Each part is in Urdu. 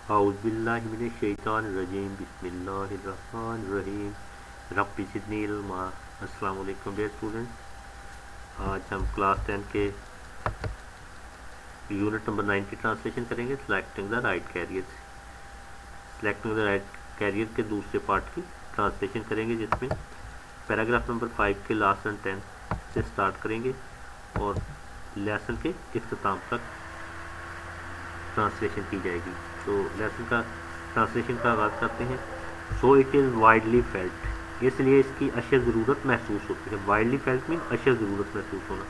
أعوذ بالله من الشیطان الرجیم بسم اللہ الرحمن الرحیم رب زدنی علما۔ السلام علیکم ڈیئر اسٹوڈنٹ، آج ہم کلاس 10 کے یونٹ نمبر 9 کی ٹرانسلیشن کریں گے، selecting the right career. Selecting the right career کے دوسرے پارٹ کی ٹرانسلیشن کریں گے، جس میں پیراگراف نمبر 5 کے لاسٹ اینڈ 10 سے سٹارٹ کریں گے اور لیسن کے اختتام تک ٹرانسلیشن کی جائے گی۔ تو لیسن کا ٹرانسلیشن کا آغاز کرتے ہیں۔ So it is widely felt, اس لیے اس کی اشد ضرورت محسوس ہوتی ہے۔ وائڈلی فیلٹ مین اشد ضرورت محسوس ہونا۔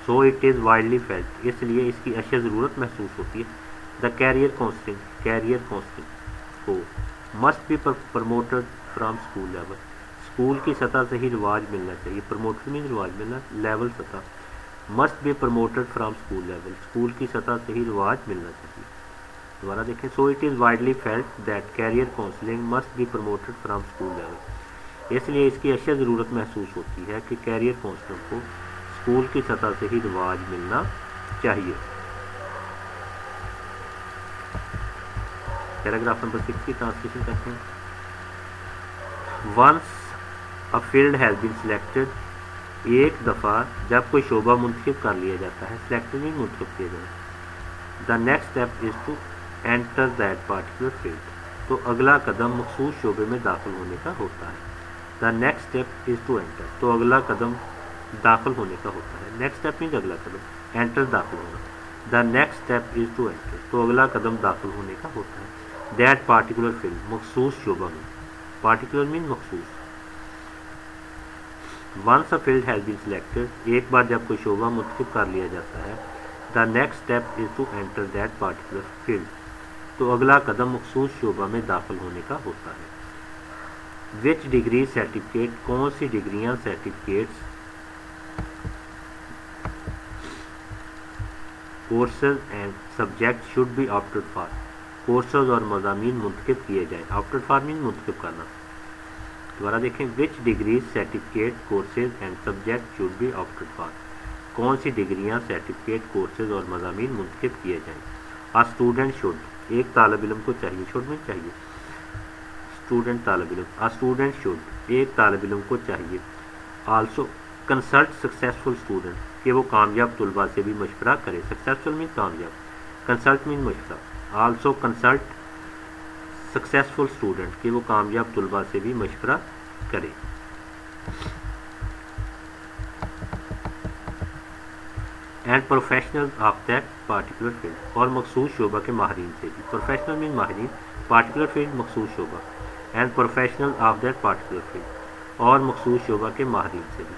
So it is widely felt, اس لیے اس کی اشد ضرورت محسوس ہوتی ہے۔ دا کیریئر کاؤنسلنگ کو must be promoted from school level, school کی سطح سے ہی رواج ملنا چاہیے۔ پروموٹڈ مین رواج ملنا، لیول سطح، must be promoted from school level, school کی سطح سے ہی رواج ملنا چاہیے۔ دوبارہ دیکھیں، so it is widely felt that career counselling must be promoted from school level, اس لیے اس کی اشد ضرورت محسوس ہوتی ہے کہ کیریئر کاؤنسلنگ کو اسکول کی سطح سے ہی رواج ملنا چاہیے۔ پیراگراف نمبر 6 کی ٹرانسلیشن کرتے ہیں۔ Once a field has been selected, ایک دفعہ جب کوئی شعبہ منتخب کر لیا جاتا ہے، سلیکٹڈ میں منتخب کیا جائے۔ The next step is to enter that particular field, تو اگلا قدم مخصوص شعبے میں داخل ہونے کا ہوتا ہے۔ The next step is to enter, تو اگلا قدم داخل ہونے کا ہوتا ہے۔ نیکسٹ اسٹیپ مینز اگلا قدم، اینٹر داخل ہونا۔ The next step is to enter, تو اگلا قدم داخل ہونے کا ہوتا ہے۔ دیٹ پارٹیکولر فیلڈ، مخصوص شعبہ میں، پارٹیکولر مین مخصوص۔ Once a field has been selected, ایک بار جب کوئی شعبہ منتخب کر لیا جاتا ہے، the next step is to enter that particular field, تو اگلا قدم مخصوص شعبہ میں داخل ہونے کا ہوتا ہے۔ وچ ڈگری سرٹیفکیٹ، کون سی ڈگریاں، certificates, courses and subject should be opted for, courses اور مضامین منتخب کیے جائیں۔ آپٹڈ فار مین منتخب کرنا۔ دوبارہ دیکھیں، which degree certificate courses and subject should be opted for, کون سی ڈگریاں، سرٹیفکیٹ، کورسز اور مضامین منتخب کیے جائیں۔ آ اسٹوڈنٹ شوڈ، ایک طالب علم کو چاہیے، شوڈ میں چاہیے، اسٹوڈنٹ طالب علم، آ اسٹوڈنٹ شوڈ، ایک طالب علم کو چاہیے، آلسو کنسلٹ سکسیزفل اسٹوڈنٹ، کہ وہ کامیاب طلباء سے بھی مشورہ کرے۔ سکسیزفل مین کامیاب، کنسلٹ مین مشورہ۔ آلسو کنسلٹ سکسیزفل اسٹوڈنٹ، کہ وہ کامیاب طلباء سے بھی مشورہ کرے۔ And professional of that particular field, اور مخصوص شعبہ کے ماہرین سے بھی۔ پروفیشنل مین ماہرین، پارٹیکولر فیلڈ مخصوص شعبہ، and professional of that particular field, اور مخصوص شعبہ کے ماہرین سے بھی۔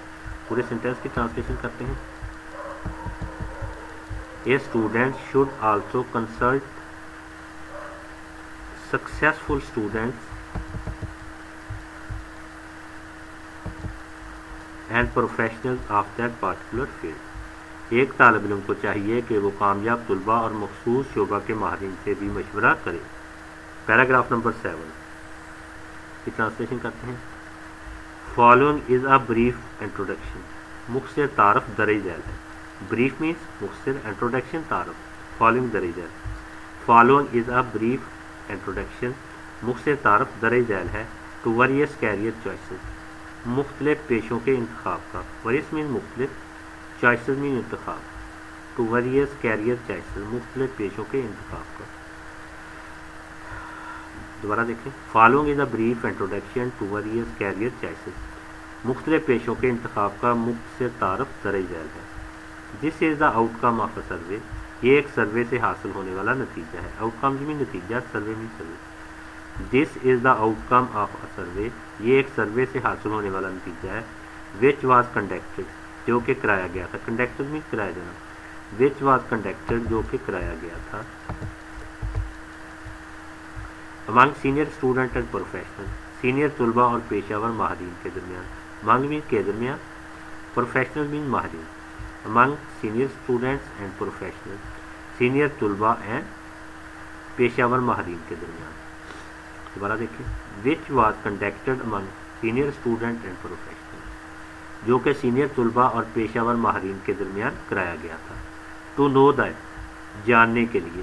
پورے سینٹینس کی ٹرانسلیشن کرتے ہیں۔ A student should also consult successful students and professional of that particular field, ایک طالب علم کو چاہیے کہ وہ کامیاب طلباء اور مخصوص شعبہ کے ماہرین سے بھی مشورہ کرے۔ پیراگراف نمبر 7 کی ٹرانسلیشن کرتے ہیں۔ Following is a brief introduction, مختصر تعارف درج ذیل ہے۔ بریف مینس مختصر، انٹروڈکشن تعارف، فالوئنگ درج ذیل۔ Following is a brief introduction, مختصر تعارف درج ذیل ہے، ٹو ویریس کیریئر چوائسز، مختلف پیشوں کے انتخاب کا۔ ویریس مین مختلف، چوائسز مین انتخاب، ٹو ویریس کیریئر چوائسز، مختلف پیشوں کے انتخاب کا۔ دوبارہ دیکھیں، following is a brief introduction to various career choices, مختلف پیشوں کے انتخاب کا مختصر تعارف درج ذیل ہے۔ This is the outcome of a survey, یہ ایک سروے سے حاصل ہونے والا نتیجہ ہے۔ آؤٹ کم میں نتیجہ، سروے میں survey. This is the outcome of a survey, یہ ایک سروے سے حاصل ہونے والا نتیجہ ہے۔ وچ واز کنڈکٹڈ، جو کہ کرایا گیا تھا۔ کنڈکٹڈ میں کرایا جانا۔ وچ واز کنڈکٹڈ، جو کہ کرایا گیا تھا۔ Among senior student and professional, senior طلباء اور پیشہ ور ماہرین کے درمیان۔ امانگ مین کے درمیان، پروفیشنل مین ماہرین۔ Among senior students and professional, senior طلباء اینڈ پیشہ ور ماہرین کے درمیان۔ دوبارہ دیکھیں، which was conducted among senior student and professional, جو کہ سینئر طلباء اور پیشہ ور ماہرین کے درمیان کرایا گیا تھا۔ ٹو نو دیٹ، جاننے کے لیے۔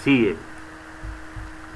CA,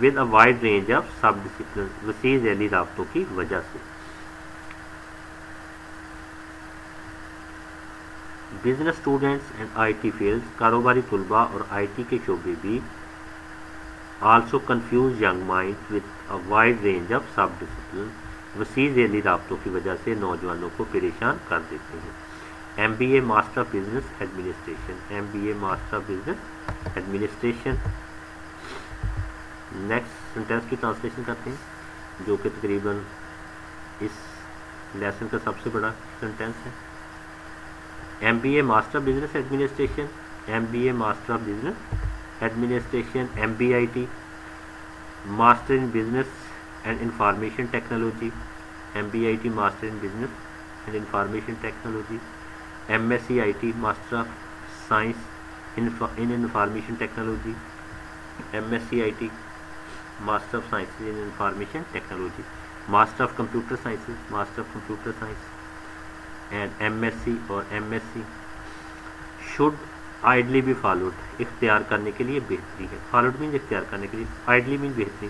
with a wide range of sub discipline, وسیع ذیلی رابطوں کی وجہ سے. Business students and I T field, کاروباری طلباء اور آئی ٹی کے شعبے بھی also confuse young mind with a wide range of sub discipline, وسیع ذیلی رابطوں کی وجہ سے نوجوانوں کو پریشان کر دیتے ہیں. M B A master of business administration, M B A master of business administration. Next sentence کی ٹرانسلیشن کرتے ہیں جو کہ تقریباً اس لیسن کا سب سے بڑا سینٹینس ہے. M B A master business administration, M B A master of business administration, M B I T master in business and information technology, M B I T master in business and information technology, M S C I T master of science in information technology, M S C I T master of science in information technology, master of computer sciences master of computer science and M S سی اور M S C. Should ideally be followed, اختیار کرنے کے لیے بہتری ہے. فالوڈ مینز اختیار کرنے کے لیے، آئیڈلی مینز بہتری.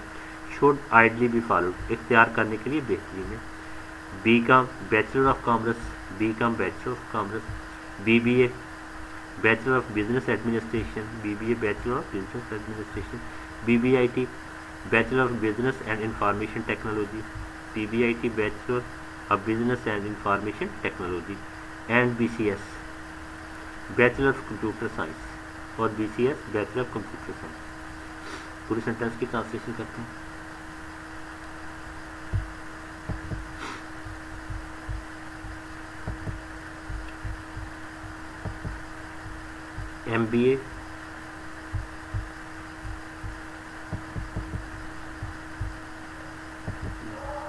شوڈ آئیڈلی بی فالوڈ، اختیار کرنے کے لیے بہترین ہے. B com bachelor of commerce, B com bachelor of commerce. B B A bachelor of business administration, B B A bachelor of business administration. B B I T bachelor of business and information technology, B B I T bachelor of business and information technology. And B C S bachelor of computer science اور be C S bachelor of computer science. پوری سینٹینس کی ٹرانسلیشن کرتے ہیں. M B A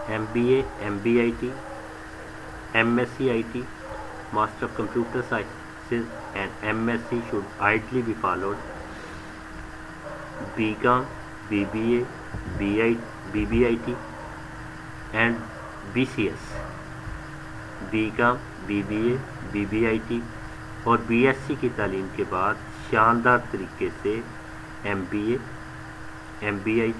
M B A M B I T M S C I T master of computer sciences and M S C should ideally be followed. B com B B A B B I T and B C S. B com B B A B B I T اور بی ایس سی کی تعلیم کے بعد شاندار طریقے سے M B A M B I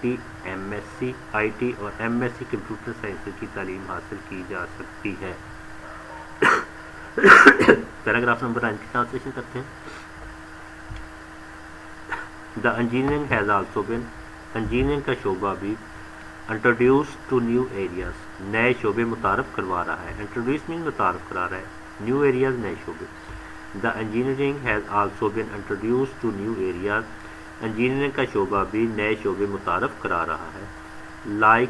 T M S C I T اور M S C computer science کی تعلیم حاصل کی جا سکتی ہے. پیراگراف نمبر 9 کی ٹرانسلیشن کرتے ہیں. دا engineering has also been, engineering کا شعبہ بھی انٹروڈیوس ٹو نیو ایریاز، نئے شعبے متعارف کروا رہا ہے. انٹروڈیوس مین متعارف کرا رہا ہے، نیو ایریاز نئے شعبے. The engineering has also been introduce to new areas, engineering کا شعبہ بھی نئے شعبے متعارف کرا رہا ہے. لائک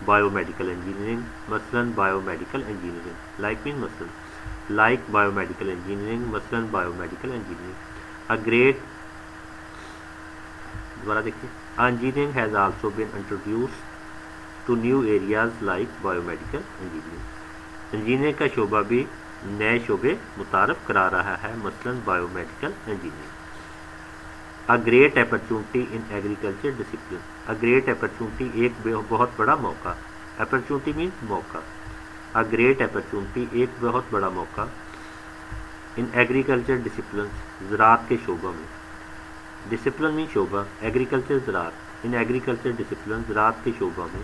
بایو میڈیکل انجینئرنگ، مثلاً bio medical engineering. Like mean مثلاً، لائک بایو میڈیکل انجینئرنگ مثلاً bio medical engineering. A great, دوبارہ دیکھیں. Engineering has also been introduce to new areas like bio medical engineering. Engineering کا شعبہ بھی نئے شعبے متعارف کرا رہا ہے، مثلاً bio medical engineering. A great opportunity in agriculture discipline, a great opportunity ایک بہت بڑا موقع. اپرچونٹی مینس موقع. اے گریٹ اپرچونٹی ایک بہت بڑا موقع. ان ایگریکلچر ڈسپلن، زراعت کے شعبہ میں. ڈسپلن مین شعبہ، ایگریکلچر زراعت. ان ایگریکلچر ڈسپلن، زراعت کے شعبہ میں.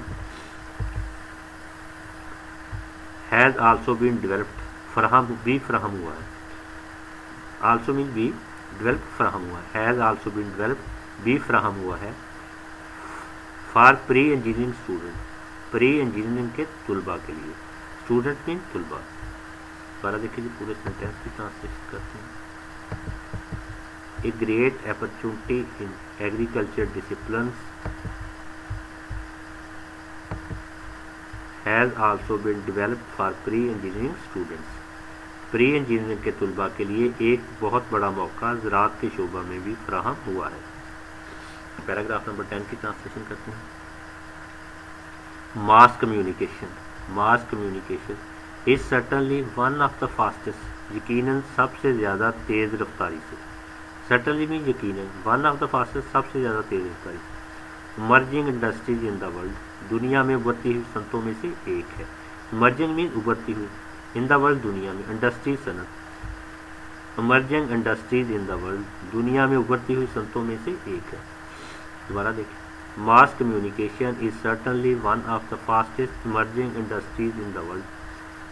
ہیز آلسو بین ڈیولپڈ، فراہم ہوا ہے. آلسو مین بھی ڈیولپ فراہم ہوا ہے. ہیز آلسو بین ڈیولپ بھی فراہم ہوا ہے. For pre engineering student, pre engineering کے طلباء کے لیے. اسٹوڈنٹ مین طلباء. دوبارہ دیکھیے جی پورے سینٹینس کی ٹرانسلیشن کرتے ہیں. A great opportunity in agriculture disciplines has also been developed for pre-engineering students. Pre engineering کے طلباء کے لیے ایک بہت بڑا موقع زراعت کے شعبہ میں بھی فراہم ہوا ہے. پیراگراف نمبر 10 کی ٹرانسلیشن کرتے ہیں. Mass communication, mass communication is certainly one of the fastest, یقیناً سب سے زیادہ تیز رفتاری سے. سرٹنلی میں یقیناً، ون آف دا فاسٹسٹ سب سے زیادہ تیز رفتاری. Merging industries in the world, دنیا میں ابھرتی ہوئی صنعتوں میں سے ایک ہے. مرجنگ مین ابھرتی ہوئی، ان دا ورلڈ دنیا میں، انڈسٹریز صنعت. Emerging industries in the world, دنیا میں ابھرتی ہوئی صنعتوں میں سے ایک ہے. دوبارہ دیکھیں. Mass communication is certainly one of the fastest emerging industries in the world.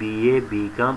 BA, BCom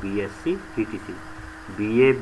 BSc PTC, BA,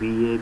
BA,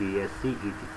BSc ETC,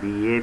BA,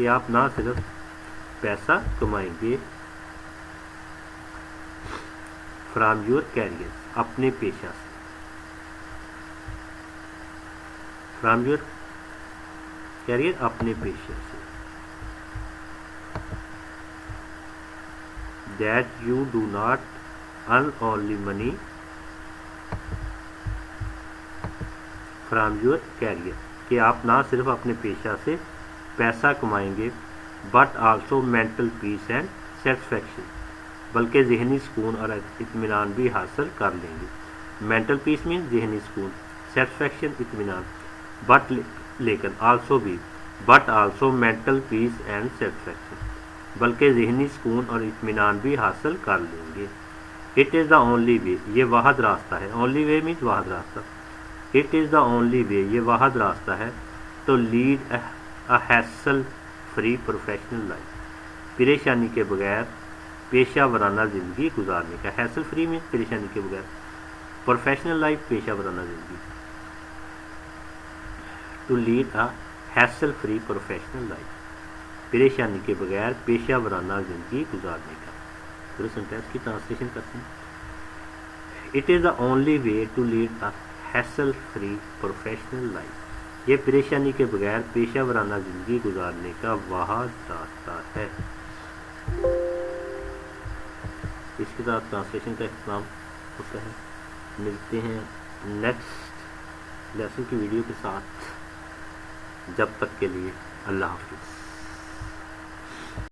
کہ آپ نہ صرف پیسہ کمائیں گے فرام یور کیریئر اپنے پیشہ سے، فرام یور کیریئر اپنے پیشہ سے، that you do not earn only money from your career, کہ آپ نہ صرف اپنے پیشہ سے پیسہ کمائیں گے but also mental peace and satisfaction, بلکہ ذہنی سکون اور اطمینان بھی حاصل کر لیں گے۔ مینٹل پیس مین ذہنی سکون، سیٹسفیکشن اطمینان، بٹ لیکن آلسو بھی، but also mental peace and satisfaction, بلکہ ذہنی سکون اور اطمینان بھی حاصل کر لیں گے۔ اٹ از دا اونلی وے، یہ واحد راستہ ہے، اونلی وے مینز واحد راستہ، اٹ از دا اونلی وے، یہ واحد راستہ ہے to lead a hassle free professional life, پریشانی کے بغیر پیشہ ورانہ زندگی گزارنے کا۔ ہیسل فری میں پریشانی کے بغیر، پروفیشنل لائف پیشہ ورانہ زندگی، to lead a hassle free professional life, پریشانی کے بغیر پیشہ ورانہ زندگی گزارنے کا۔ پورے سینٹینس کی ٹرانسلیشن کرتے ہیں۔ It is the only way to lead a hassle free professional life, یہ پریشانی کے بغیر پیشہ ورانہ زندگی گزارنے کا واحد راستہ ہے۔ اس کے ساتھ ٹرانسلیشن کا اہتمام ہوتا ہے۔ ملتے ہیں نیکسٹ لیسن کی ویڈیو کے ساتھ، جب تک کے لیے اللہ حافظ۔